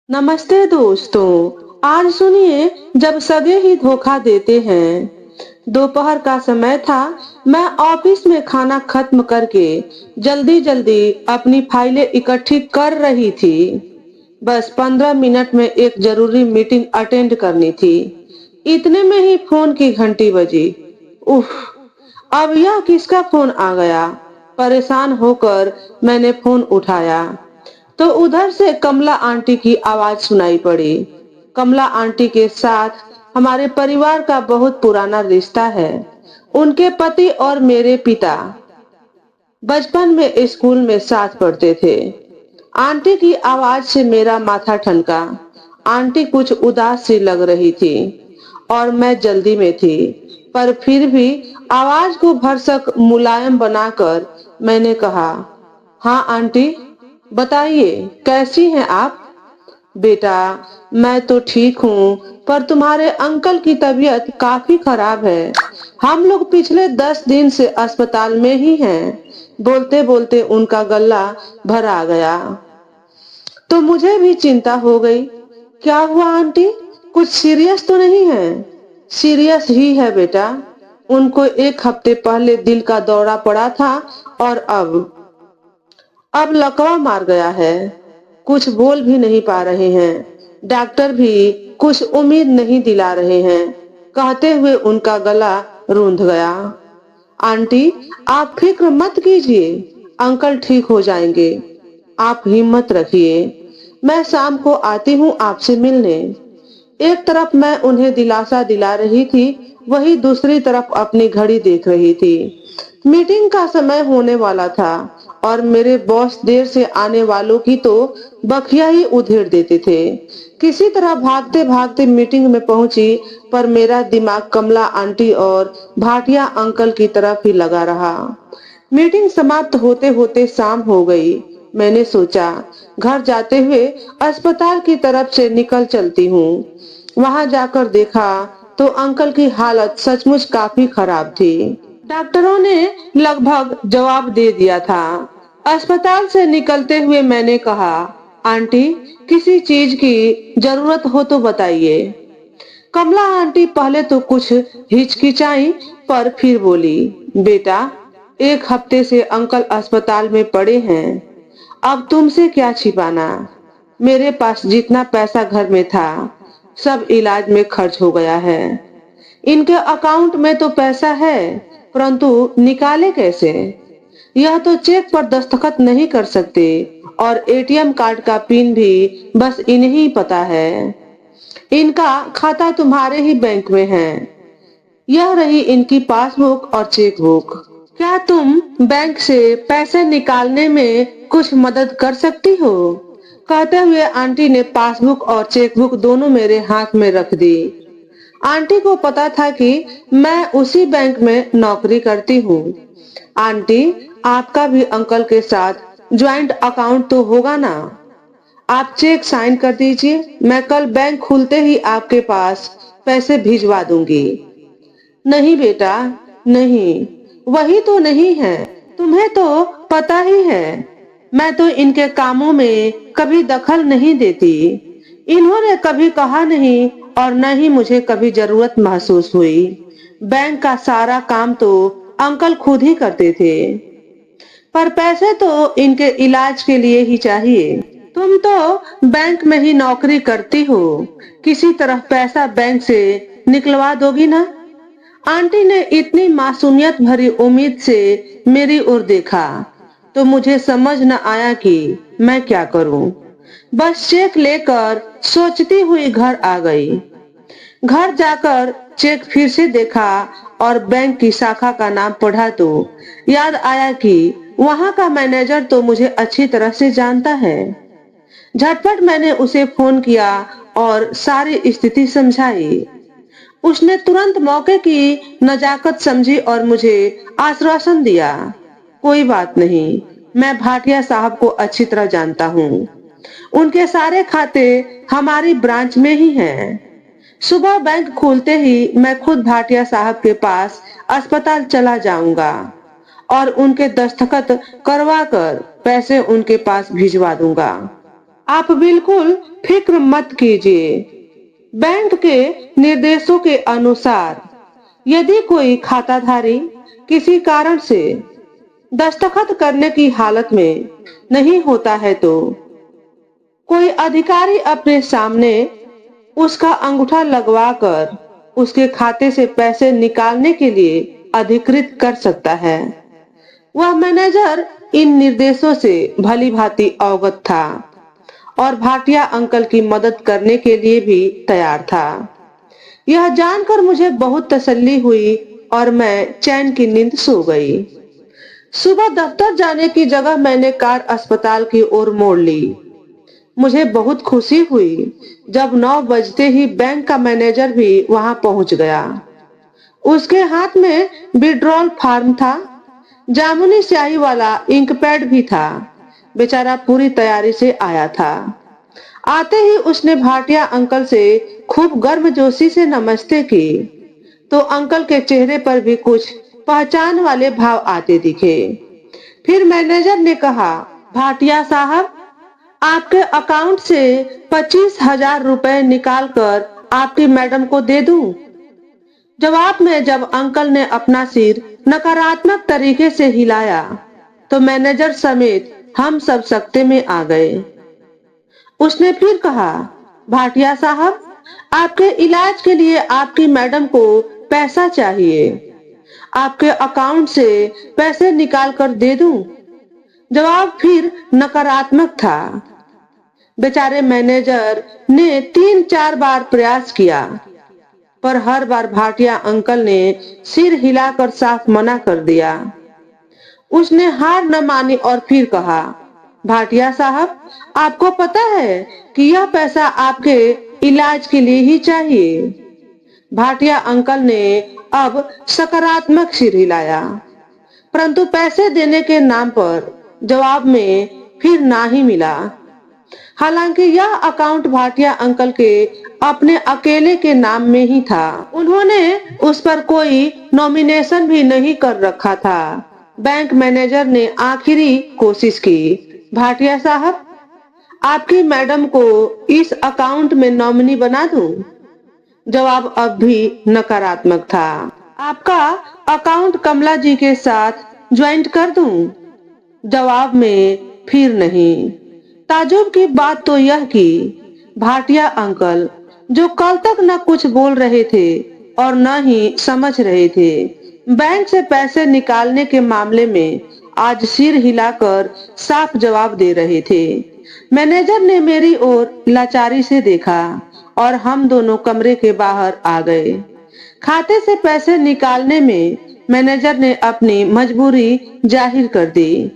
नमस्ते दोस्तों। आज सुनिए, जब सगे ही धोखा देते हैं। दोपहर का समय था। मैं ऑफिस में खाना खत्म करके जल्दी जल्दी अपनी फाइलें इकट्ठी कर रही थी। बस 15 मिनट में एक जरूरी मीटिंग अटेंड करनी थी। इतने में ही फोन की घंटी बजी। उफ, अब यह किसका फोन आ गया? परेशान होकर मैंने फोन उठाया तो उधर से कमला आंटी की आवाज सुनाई पड़ी। कमला आंटी के साथ हमारे परिवार का बहुत पुराना रिश्ता है। उनके पति और मेरे पिता बचपन में स्कूल में साथ पढ़ते थे। आंटी की आवाज से मेरा माथा ठनका। आंटी कुछ उदास सी लग रही थी और मैं जल्दी में थी, पर फिर भी आवाज को भरसक मुलायम बनाकर मैंने कहा, हाँ आंटी, बताइए कैसी हैं आप? बेटा, मैं तो ठीक हूँ, पर तुम्हारे अंकल की तबीयत काफी खराब है। हम लोग पिछले 10 दिन से अस्पताल में ही हैं। बोलते बोलते उनका गला भर आ गया तो मुझे भी चिंता हो गई। क्या हुआ आंटी? कुछ सीरियस तो नहीं है? सीरियस ही है बेटा। उनको 1 हफ्ते पहले दिल का दौरा पड़ा था और अब लकवा मार गया है। कुछ बोल भी नहीं पा रहे हैं। डॉक्टर भी कुछ उम्मीद नहीं दिला रहे हैं। कहते हुए उनका गला रूंध गया। आंटी, आप फिक्र मत कीजिए। अंकल ठीक हो जाएंगे। आप हिम्मत रखिए। मैं शाम को आती हूँ आपसे मिलने। एक तरफ मैं उन्हें दिलासा दिला रही थी, वही दूसरी तरफ अपनी घड़ी देख रही थी। मीटिंग का समय होने वाला था और मेरे बॉस देर से आने वालों की तो बखिया ही उधेड़ देते थे। किसी तरह भागते भागते मीटिंग में पहुंची, पर मेरा दिमाग कमला आंटी और भाटिया अंकल की तरफ ही लगा रहा। मीटिंग समाप्त होते होते शाम हो गई। मैंने सोचा, घर जाते हुए अस्पताल की तरफ से निकल चलती हूँ। वहां जाकर देखा तो अंकल की हालत सचमुच काफी खराब थी। डॉक्टरों ने लगभग जवाब दे दिया था। अस्पताल से निकलते हुए मैंने कहा, आंटी, किसी चीज की जरूरत हो तो बताइए। कमला आंटी पहले तो कुछ हिचकिचाई, पर फिर बोली, बेटा, 1 हफ्ते से अंकल अस्पताल में पड़े हैं। अब तुमसे क्या छिपाना। मेरे पास जितना पैसा घर में था, सब इलाज में खर्च हो गया है। इनके अकाउंट में तो पैसा है, परंतु निकाले कैसे? यह तो चेक पर दस्तखत नहीं कर सकते और एटीएम कार्ड का पिन भी बस इन्हें ही पता है। इनका खाता तुम्हारे ही बैंक में है। यह रही इनकी पासबुक और चेक बुक। क्या तुम बैंक से पैसे निकालने में कुछ मदद कर सकती हो? कहते हुए आंटी ने पासबुक और चेकबुक दोनों मेरे हाथ में रख दी। आंटी को पता था कि मैं उसी बैंक में नौकरी करती हूँ। आंटी, आपका भी अंकल के साथ ज्वाइंट अकाउंट तो होगा ना? आप चेक साइन कर दीजिए। मैं कल बैंक खुलते ही आपके पास पैसे भिजवा दूंगी। नहीं बेटा, नहीं, वही तो नहीं है। तुम्हें तो पता ही है, मैं तो इनके कामों में कभी दखल नहीं देती। इन्होंने कभी कहा नहीं और न ही मुझे कभी जरूरत महसूस हुई। बैंक का सारा काम तो अंकल खुद ही करते थे, पर पैसे तो इनके इलाज के लिए ही चाहिए। तुम तो बैंक में ही नौकरी करती हो, किसी तरह पैसा बैंक से निकलवा दोगी ना? आंटी ने इतनी मासूमियत भरी उम्मीद से मेरी ओर देखा तो मुझे समझ न आया कि मैं क्या करूं। बस चेक लेकर सोचती हुई घर आ गई। घर जाकर चेक फिर से देखा और बैंक की शाखा का नाम पढ़ा तो याद आया कि वहां का मैनेजर तो मुझे अच्छी तरह से जानता है। झटपट मैंने उसे फोन किया और सारी स्थिति समझाई। उसने तुरंत मौके की नजाकत समझी और मुझे आश्वासन दिया, कोई बात नहीं, मैं भाटिया साहब को अच्छी तरह जानता हूँ। उनके सारे खाते हमारी ब्रांच में ही हैं। सुबह बैंक खुलते ही मैं खुद भाटिया साहब के पास अस्पताल चला जाऊंगा और उनके दस्तखत करवा कर पैसे उनके पास भिजवा दूंगा। आप बिल्कुल फिक्र मत कीजिए। बैंक के निर्देशों के अनुसार यदि कोई खाताधारी किसी कारण से दस्तखत करने की हालत में नहीं होता है तो कोई अधिकारी अपने सामने उसका अंगूठा लगवाकर उसके खाते से पैसे निकालने के लिए अधिकृत कर सकता है। वह मैनेजर इन निर्देशों से भली भांति अवगत था और भाटिया अंकल की मदद करने के लिए भी तैयार था। यह जानकर मुझे बहुत तसल्ली हुई और मैं चैन की नींद सो गई। सुबह दफ्तर जाने की जगह मैंने कार अस्पताल की ओर मोड़ ली। मुझे बहुत खुशी हुई जब 9 बजते ही बैंक का मैनेजर भी वहां पहुंच गया। उसके हाथ में विड्रॉल फॉर्म था, जामुनी स्याही वाला इंक पैड भी था। बेचारा पूरी तैयारी से आया था। आते ही उसने भाटिया अंकल से खूब गर्मजोशी से नमस्ते की तो अंकल के चेहरे पर भी कुछ पहचान वाले भाव आते दिखे। फिर मैनेजर ने कहा, भाटिया साहब, आपके अकाउंट से 25,000 रुपए निकाल कर आपकी मैडम को दे दूं? जवाब में जब अंकल ने अपना सिर नकारात्मक तरीके से हिलाया तो मैनेजर समेत हम सब सकते में आ गए। उसने फिर कहा, भाटिया साहब, आपके इलाज के लिए आपकी मैडम को पैसा चाहिए। आपके अकाउंट से पैसे निकाल कर दे दूं? जवाब फिर नकारात्मक था। बेचारे मैनेजर ने 3-4 बार प्रयास किया पर हर बार भाटिया अंकल ने सिर हिलाकर साफ मना कर दिया। उसने हार न मानी और फिर कहा, भाटिया साहब, आपको पता है कि यह पैसा आपके इलाज के लिए ही चाहिए। भाटिया अंकल ने अब सकारात्मक सिर हिलाया परंतु पैसे देने के नाम पर जवाब में फिर ना ही मिला। हालांकि यह अकाउंट भाटिया अंकल के अपने अकेले के नाम में ही था। उन्होंने उस पर कोई नॉमिनेशन भी नहीं कर रखा था। बैंक मैनेजर ने आखिरी कोशिश की, भाटिया साहब, आपकी मैडम को इस अकाउंट में नॉमिनी बना दूं? जवाब अब भी नकारात्मक था। आपका अकाउंट कमला जी के साथ ज्वाइंट कर दूं? जवाब में फिर नहीं। ताजुब की बात तो यह कि भाटिया अंकल, जो कल तक न कुछ बोल रहे थे और न ही समझ रहे थे, बैंक से पैसे निकालने के मामले में आज सिर हिलाकर साफ जवाब दे रहे थे। मैनेजर ने मेरी ओर लाचारी से देखा और हम दोनों कमरे के बाहर आ गए। खाते से पैसे निकालने में मैनेजर ने अपनी मजबूरी जाहिर कर दी।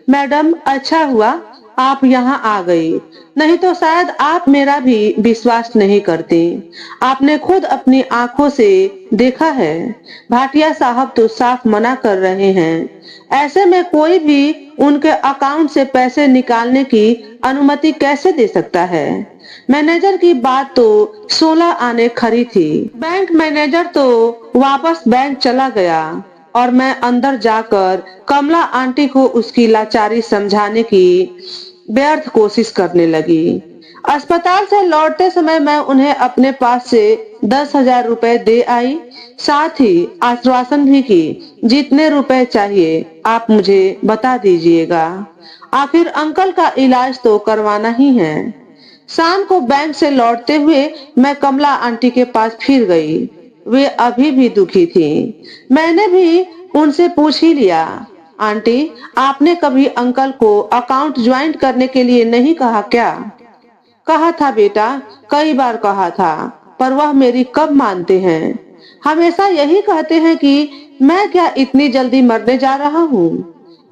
मैडम, अच्छा हुआ आप यहाँ आ गई, नहीं तो शायद आप मेरा भी विश्वास नहीं करती। आपने खुद अपनी आंखों से देखा है, भाटिया साहब तो साफ मना कर रहे हैं। ऐसे में कोई भी उनके अकाउंट से पैसे निकालने की अनुमति कैसे दे सकता है? मैनेजर की बात तो 16 आने खरी थी। बैंक मैनेजर तो वापस बैंक चला गया और मैं अंदर जाकर कमला आंटी को उसकी लाचारी समझाने की व्यर्थ कोशिश करने लगी। अस्पताल से लौटते समय मैं उन्हें अपने पास से 10,000 रुपए दे आई, साथ ही आश्वासन भी की, जितने रुपए चाहिए आप मुझे बता दीजिएगा, आखिर अंकल का इलाज तो करवाना ही है। शाम को बैंक से लौटते हुए मैं कमला आंटी के पास फिर गई। वे अभी भी दुखी थी। मैंने भी उनसे पूछ ही लिया, आंटी, आपने कभी अंकल को अकाउंट ज्वाइंट करने के लिए नहीं कहा क्या? कहा था बेटा, कई बार कहा था, पर वह मेरी कब मानते हैं। हमेशा यही कहते हैं कि मैं क्या इतनी जल्दी मरने जा रहा हूँ।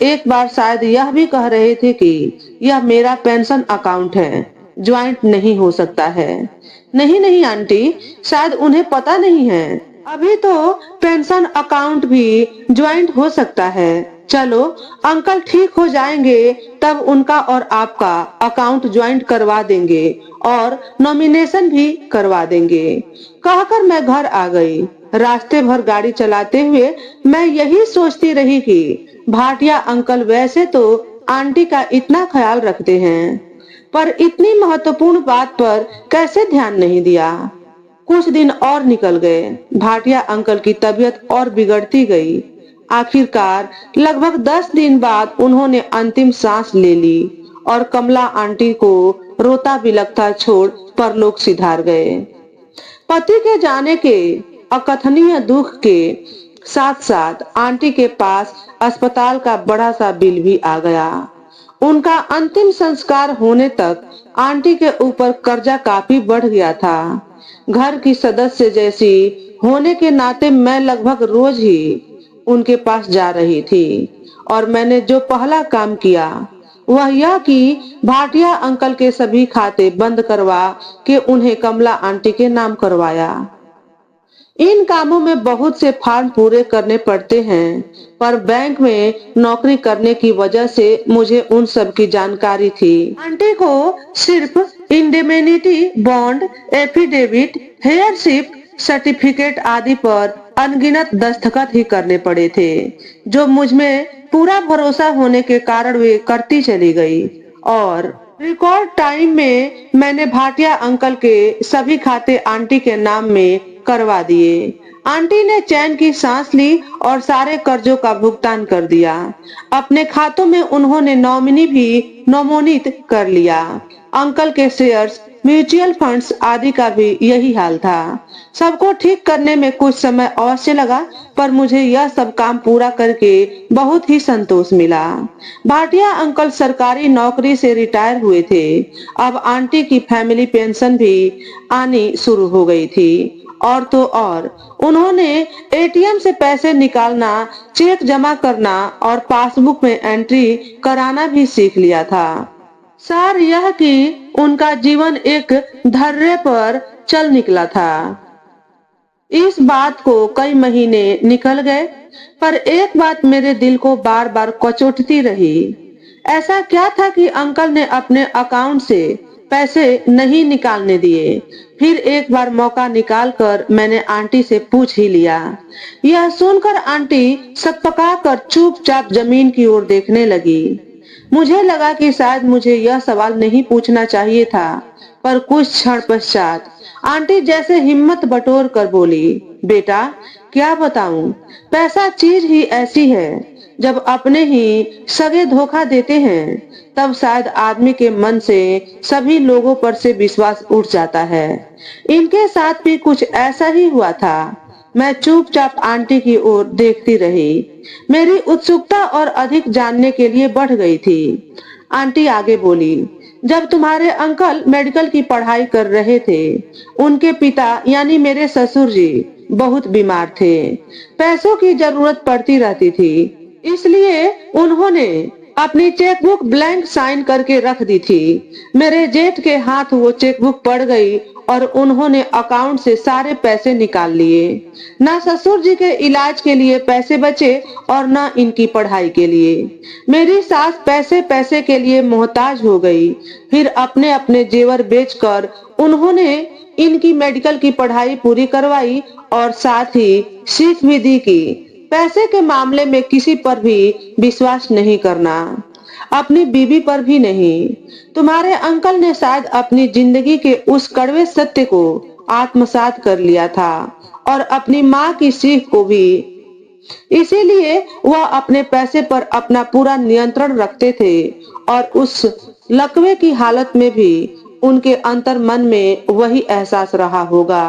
एक बार शायद यह भी कह रहे थे कि यह मेरा पेंशन अकाउंट है, ज्वाइंट नहीं हो सकता है। नहीं नहीं आंटी, शायद उन्हें पता नहीं है, अभी तो पेंशन अकाउंट भी ज्वाइंट हो सकता है। चलो, अंकल ठीक हो जाएंगे तब उनका और आपका अकाउंट ज्वाइंट करवा देंगे और नॉमिनेशन भी करवा देंगे। कहकर मैं घर आ गई। रास्ते भर गाड़ी चलाते हुए मैं यही सोचती रही कि भाटिया अंकल वैसे तो आंटी का इतना ख्याल रखते हैं, पर इतनी महत्वपूर्ण बात पर कैसे ध्यान नहीं दिया। कुछ दिन और निकल गए। भाटिया अंकल की तबीयत और बिगड़ती गई। आखिरकार लगभग 10 दिन बाद उन्होंने अंतिम सांस ले ली और कमला आंटी को रोता बिलखता छोड़ परलोक सिधार गए। पति के जाने के अकथनीय दुख के साथ साथ आंटी के पास अस्पताल का बड़ा सा बिल भी आ गया। उनका अंतिम संस्कार होने तक आंटी के ऊपर कर्जा काफी बढ़ गया था। घर की सदस्य जैसी होने के नाते मैं लगभग रोज ही उनके पास जा रही थी और मैंने जो पहला काम किया वह यह कि भाटिया अंकल के सभी खाते बंद करवा के उन्हें कमला आंटी के नाम करवाया। इन कामों में बहुत से फॉर्म पूरे करने पड़ते हैं, पर बैंक में नौकरी करने की वजह से मुझे उन सब की जानकारी थी। आंटी को सिर्फ इंडेमेनिटी बॉन्ड, एफिडेविट, हेयरशिप सर्टिफिकेट आदि पर अनगिनत दस्तखत ही करने पड़े थे, जो मुझ में पूरा भरोसा होने के कारण वे करती चली गई और रिकॉर्ड टाइम में मैंने भाटिया अंकल के सभी खाते आंटी के नाम में करवा दिए। आंटी ने चैन की सांस ली और सारे कर्जों का भुगतान कर दिया। अपने खातों में उन्होंने नॉमिनी भी नोमोनित कर लिया। अंकल के शेयर्स, म्यूचुअल फंड्स आदि का भी यही हाल था। सबको ठीक करने में कुछ समय अवश्य लगा, पर मुझे यह सब काम पूरा करके बहुत ही संतोष मिला। भाटिया अंकल सरकारी नौकरी से रिटायर हुए थे। अब आंटी की फैमिली पेंशन भी आनी शुरू हो गई थी। और तो और उन्होंने एटीएम से पैसे निकालना, चेक जमा करना और पासबुक में एंट्री कराना भी सीख लिया था। सार यह कि उनका जीवन एक धर्रे पर चल निकला था। इस बात को कई महीने निकल गए, पर एक बात मेरे दिल को बार बार कचोटती रही। ऐसा क्या था कि अंकल ने अपने अकाउंट से पैसे नहीं निकालने दिए। फिर एक बार मौका निकालकर मैंने आंटी से पूछ ही लिया। यह सुनकर आंटी सकपका कर चुपचाप जमीन की ओर देखने लगी। मुझे लगा कि शायद मुझे यह सवाल नहीं पूछना चाहिए था, पर कुछ क्षण पश्चात आंटी जैसे हिम्मत बटोर कर बोली, बेटा क्या बताऊं, पैसा चीज ही ऐसी है, जब अपने ही सगे धोखा देते हैं तब शायद आदमी के मन से सभी लोगों पर से विश्वास उठ जाता है। इनके साथ भी कुछ ऐसा ही हुआ था। मैं चुपचाप आंटी की ओर देखती रही। मेरी उत्सुकता और अधिक जानने के लिए बढ़ गई थी। आंटी आगे बोली, जब तुम्हारे अंकल मेडिकल की पढ़ाई कर रहे थे, उनके पिता यानी मेरे ससुर जी बहुत बीमार थे। पैसों की जरूरत पड़ती रहती थी, इसलिए उन्होंने अपनी चेकबुक ब्लैंक साइन करके रख दी थी। मेरे जेठ के हाथ वो चेकबुक पड़ गई और उन्होंने अकाउंट से सारे पैसे निकाल लिए। ना ससुर जी के इलाज के लिए पैसे बचे और ना इनकी पढ़ाई के लिए। मेरी सास पैसे पैसे के लिए मोहताज हो गई। फिर अपने अपने जेवर बेचकर उन्होंने इनकी मेडिकल की पढ़ाई पूरी करवाई और साथ ही सीख भी दी कि पैसे के मामले में किसी पर भी विश्वास नहीं करना, अपनी बीवी पर भी नहीं। तुम्हारे अंकल ने शायद अपनी जिंदगी के उस कड़वे सत्य को आत्मसात कर लिया था और अपनी माँ की सीख को भी। इसीलिए वह अपने पैसे पर अपना पूरा नियंत्रण रखते थे और उस लकवे की हालत में भी उनके अंतर मन में वही एहसास रहा होगा।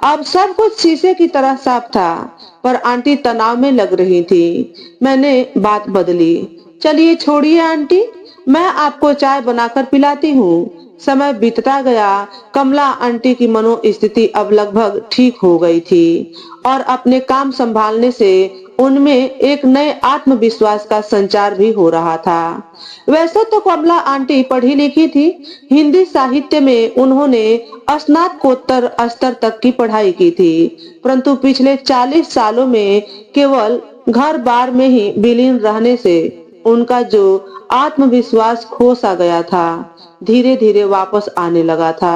अब सब कुछ शीशे की तरह साफ था, पर आंटी तनाव में लग रही थी। मैंने बात बदली, चलिए छोड़िए आंटी, मैं आपको चाय बनाकर पिलाती हूँ। समय बीतता गया। कमला आंटी की मनोस्थिति अब लगभग ठीक हो गई थी और अपने काम संभालने से उनमें एक नए आत्मविश्वास का संचार भी हो रहा था। वैसे तो कमला आंटी पढ़ी लिखी थी। हिंदी साहित्य में उन्होंने स्नातकोत्तर स्तर तक की पढ़ाई की थी, परंतु पिछले 40 सालों में केवल घर बार में ही विलीन रहने से उनका जो आत्मविश्वास खो सा गया था, धीरे धीरे वापस आने लगा था।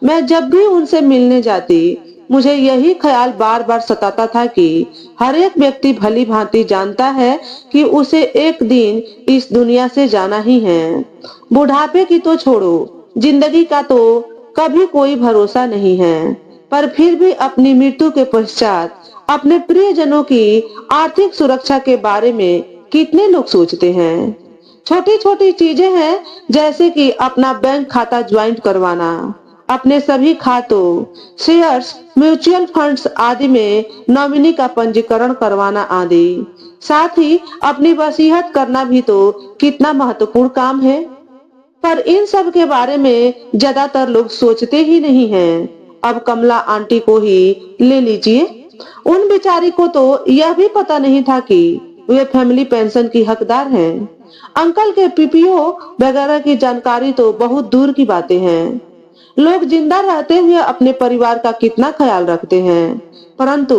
मैं जब भी उनसे मिलने जाती मुझे यही ख्याल बार बार सताता था कि हर एक व्यक्ति भली भांति जानता है कि उसे एक दिन इस दुनिया से जाना ही है। बुढ़ापे की तो छोड़ो, जिंदगी का तो कभी कोई भरोसा नहीं है, पर फिर भी अपनी मृत्यु के पश्चात अपने प्रियजनों की आर्थिक सुरक्षा के बारे में कितने लोग सोचते हैं। छोटी छोटी चीजें हैं, जैसे कि अपना बैंक खाता ज्वाइंट करवाना, अपने सभी खातों, शेयर्स, म्यूचुअल फंड्स आदि में नॉमिनी का पंजीकरण करवाना आदि। साथ ही अपनी वसीयत करना भी तो कितना महत्वपूर्ण काम है। पर इन सब के बारे में ज्यादातर लोग सोचते ही नहीं हैं। अब कमला आंटी को ही ले लीजिए। उन बेचारी को तो यह भी पता नहीं था कि वे फैमिली पेंशन की हकदार हैं। अंकल के पीपीओ वगैरह की जानकारी तो बहुत दूर की बातें हैं। लोग जिंदा रहते हुए अपने परिवार का कितना ख्याल रखते हैं, परंतु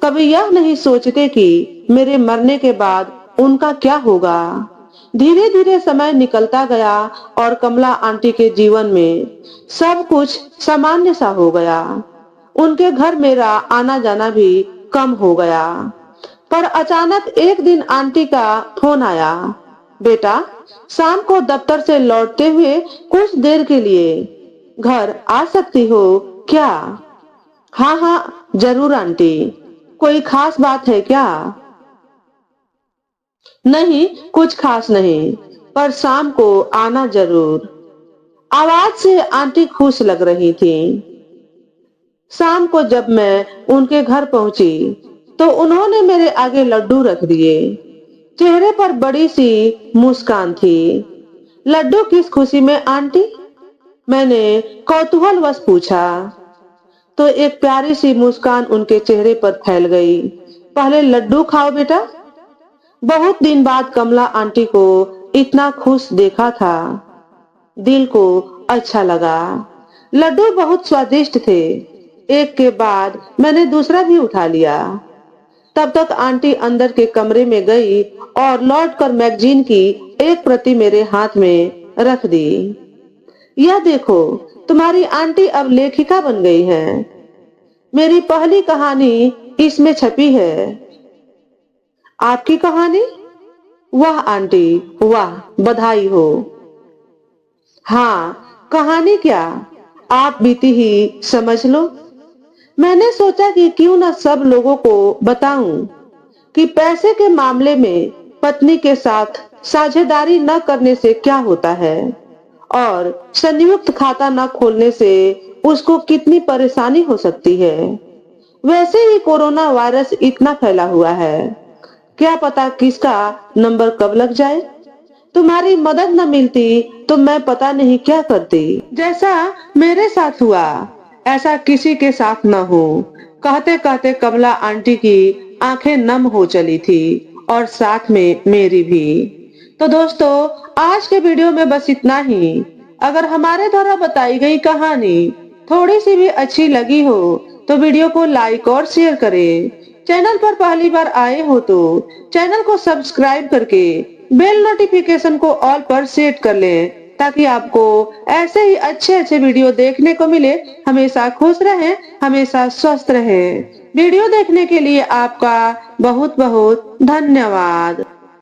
कभी यह नहीं सोचते कि मेरे मरने के बाद उनका क्या होगा। धीरे धीरे समय निकलता गया और कमला आंटी के जीवन में सब कुछ सामान्य सा हो गया। उनके घर मेरा आना जाना भी कम हो गया। पर अचानक एक दिन आंटी का फोन आया, बेटा शाम को दफ्तर से लौटते हुए कुछ देर के लिए घर आ सकती हो क्या? हाँ हाँ जरूर आंटी। कोई खास बात है क्या? नहीं, कुछ खास नहीं, पर शाम को आना जरूर। आवाज से आंटी खुश लग रही थी। शाम को जब मैं उनके घर पहुंची तो उन्होंने मेरे आगे लड्डू रख दिए। चेहरे पर बड़ी सी मुस्कान थी। लड्डू किस खुशी में आंटी? मैंने कौतूहलवश पूछा तो एक प्यारी सी मुस्कान उनके चेहरे पर फैल गई। पहले लड्डू खाओ बेटा। बहुत दिन बाद कमला आंटी को इतना खुश देखा था। दिल को अच्छा लगा। लड्डू बहुत स्वादिष्ट थे। एक के बाद मैंने दूसरा भी उठा लिया। तब तक आंटी अंदर के कमरे में गई और लौटकर मैगजीन की एक प्रति मेरे हाथ में रख दी। यह देखो, तुम्हारी आंटी अब लेखिका बन गई है। मेरी पहली कहानी इसमें छपी है। आपकी कहानी? वाह आंटी वाह, बधाई हो। हाँ, कहानी क्या, आप बीती ही समझ लो। मैंने सोचा कि क्यों ना सब लोगों को बताऊं कि पैसे के मामले में पत्नी के साथ साझेदारी न करने से क्या होता है और संयुक्त खाता न खोलने से उसको कितनी परेशानी हो सकती है। वैसे ही कोरोना वायरस इतना फैला हुआ है, क्या पता किसका नंबर कब लग जाए। तुम्हारी मदद न मिलती तो मैं पता नहीं क्या करती। जैसा मेरे साथ हुआ ऐसा किसी के साथ न हो। कहते कहते कमला आंटी की आंखें नम हो चली थी और साथ में मेरी भी। तो दोस्तों, आज के वीडियो में बस इतना ही। अगर हमारे द्वारा बताई गई कहानी थोड़ी सी भी अच्छी लगी हो तो वीडियो को लाइक और शेयर करें। चैनल पर पहली बार आए हो तो चैनल को सब्सक्राइब करके बेल नोटिफिकेशन को ऑल पर सेट कर लें, ताकि आपको ऐसे ही अच्छे अच्छे वीडियो देखने को मिले। हमेशा खुश रहें, हमेशा स्वस्थ रहें। वीडियो देखने के लिए आपका बहुत बहुत धन्यवाद।